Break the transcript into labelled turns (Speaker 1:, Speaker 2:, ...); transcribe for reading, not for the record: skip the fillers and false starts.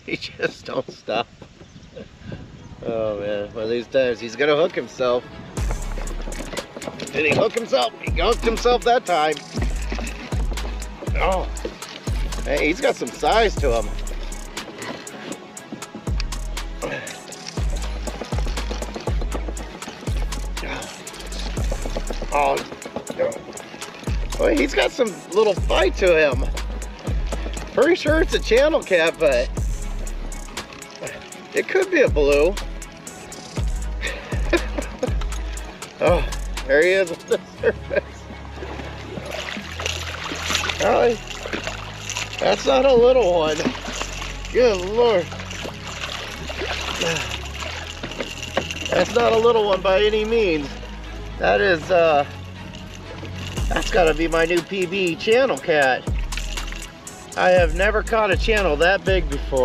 Speaker 1: He just don't stop. Oh man, one of these times he's gonna hook himself. Did he hook himself? He hooked himself that time. Oh, hey, he's got some size to him. Oh, well, he's got some little fight to him. Pretty sure it's a channel cat, but it could be a blue. Oh, there he is at the surface. Oh, that's not a little one. Good Lord. That's not a little one by any means. That is, that's gotta be my new PB channel cat. I have never caught a channel that big before.